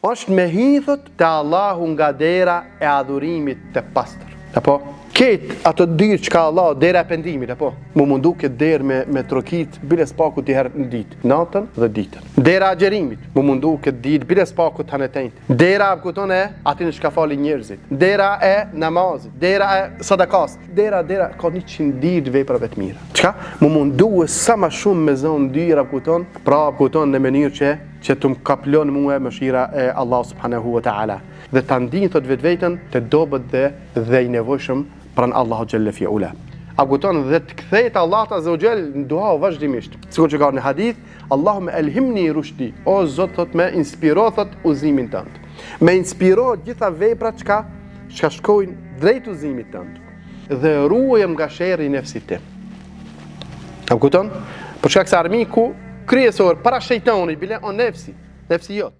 është me hithët të Allahu nga dera e adhurimit të pastër. Apo? Ketë ato dirë që ka Allah, dera e pendimit, apo? Mu mundu këtë derë me trokit, bile s'paku t'i herë në ditë, natën dhe ditën. Dera agjerimit, mu mundu këtë ditë, bile s'paku të hanetejnët. Dera këton e ati në shka fali njerëzit. Dera e namazit, dera e sadakas. Dera, ka 100 dirë veprave të mira. Qka? Mu mundu e sa ma shumë me zonë dyra këton, pra këton në mënyrë që të më kaplon mua mëshira e Allah subhanahu wa ta'ala. Dhe të ndinë thot vetën të dobët dhe i nevojshëm pranë Allahu xhelle fi ula. A kupton dhe të kthehet Allah azza wa jall në dua vazhdimisht. Sikur që ka në hadith, Allahumma elhimni rushdi. O Zot thot me inspiro thot uzimin tënd. Me inspiro gjitha veprat që shkojnë drejt uzimit tënd. Dhe ruajem nga sherri i nefsit tim. A kupton? Për shkak se armiku kryesor para shejtanit bile on nefsi jot.